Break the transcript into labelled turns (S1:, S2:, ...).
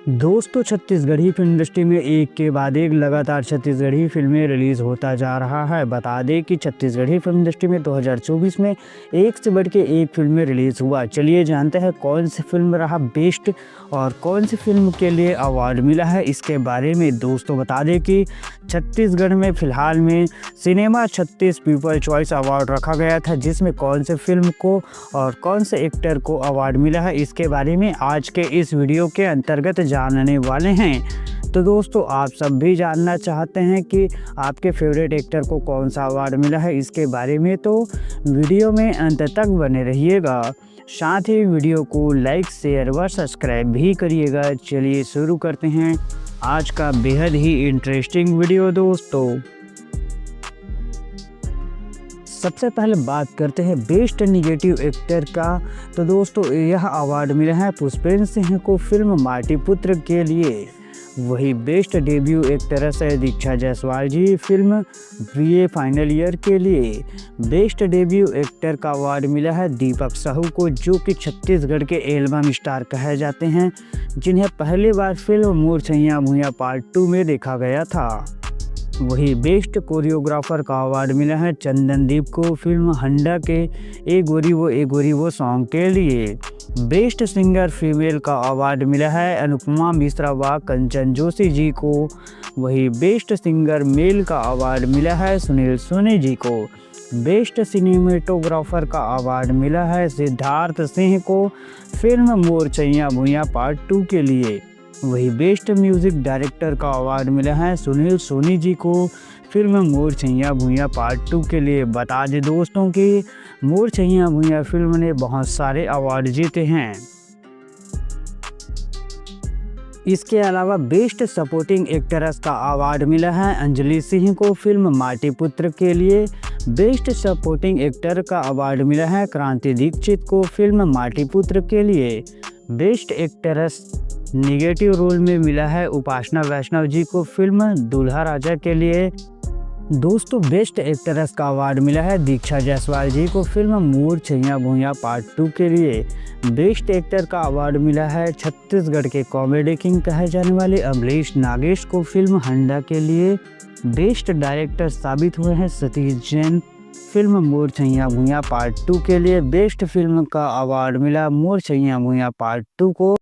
S1: दोस्तों, Chhattisgarhi film industry में एक के बाद एक लगातार छत्तीसगढ़ी फिल्में रिलीज़ होता जा रहा है। बता दें कि छत्तीसगढ़ी फिल्म इंडस्ट्री में 2024 में एक से बढ़ के एक फिल्में रिलीज़ हुआ। चलिए जानते हैं कौन सी फिल्म रहा बेस्ट और कौन सी फिल्म के लिए अवार्ड मिला है इसके बारे में। दोस्तों बता दें कि छत्तीसगढ़ में फ़िलहाल में सिनेमा 36 पीपल चॉइस अवार्ड रखा गया था, जिसमें कौन से फिल्म को और कौन से एक्टर को अवार्ड मिला है इसके बारे में आज के इस वीडियो के अंतर्गत जानने वाले हैं। तो दोस्तों, आप सब भी जानना चाहते हैं कि आपके फेवरेट एक्टर को कौन सा अवार्ड मिला है इसके बारे में, तो वीडियो में अंत तक बने रहिएगा। साथ ही वीडियो को लाइक शेयर व सब्सक्राइब भी करिएगा। चलिए शुरू करते हैं आज का बेहद ही इंटरेस्टिंग वीडियो। दोस्तों सबसे पहले बात करते हैं बेस्ट निगेटिव एक्टर का। तो दोस्तों यह अवार्ड मिला है पुष्पेंद्र सिंह को फिल्म माटी पुत्र के लिए। वही बेस्ट डेब्यू एक्ट्रेस है दीक्षा जायसवाल जी फिल्म बीए फाइनल ईयर के लिए। बेस्ट डेब्यू एक्टर का अवार्ड मिला है दीपक साहू को, जो कि छत्तीसगढ़ के एल्बम स्टार कहे जाते हैं, जिन्हें पहली बार फिल्म मोर छैया भुइयां पार्ट 2 में देखा गया था। वही बेस्ट कोरियोग्राफर का अवार्ड मिला है चंदनदीप को फिल्म हंडा के ए गोरी वो सॉन्ग के लिए। बेस्ट सिंगर फीमेल का अवार्ड मिला है अनुपमा मिश्रा व कंचन जोशी जी को। वही बेस्ट सिंगर मेल का अवार्ड मिला है सुनील सोनी जी को। बेस्ट सिनेमेटोग्राफर का अवार्ड मिला है सिद्धार्थ सिंह को फिल्म मोर छैया भुइयां पार्ट 2 के लिए। वही बेस्ट म्यूजिक डायरेक्टर का अवार्ड मिला है सुनील सोनी जी को फिल्म मोर छैया भुइयां पार्ट 2 के लिए। बता दें दोस्तों कि मोर छैया भुइयां फिल्म ने बहुत सारे अवार्ड जीते हैं। इसके अलावा बेस्ट सपोर्टिंग एक्ट्रेस का अवार्ड मिला है अंजलि सिंह को फिल्म माटी पुत्र के लिए। बेस्ट सपोर्टिंग एक्टर का अवार्ड मिला है क्रांति दीक्षित को फिल्म माटी पुत्र के लिए। बेस्ट एक्ट्रेस निगेटिव रोल में मिला है उपासना वैष्णव जी को फिल्म दूल्हा राजा के लिए। दोस्तों बेस्ट एक्ट्रेस का अवार्ड मिला है दीक्षा जायसवाल जी को फिल्म मोर छैया भुइयां पार्ट 2 के लिए। बेस्ट एक्टर का अवार्ड मिला है छत्तीसगढ़ के कॉमेडी किंग कहे जाने वाले अमरीश नागेश को फिल्म हंडा के लिए। बेस्ट डायरेक्टर साबित हुए हैं सतीश जैन फिल्म मोर छैया भुइयां पार्ट 2 के लिए। बेस्ट फिल्म का अवार्ड मिला मोर छैया भुइयां पार्ट 2 को।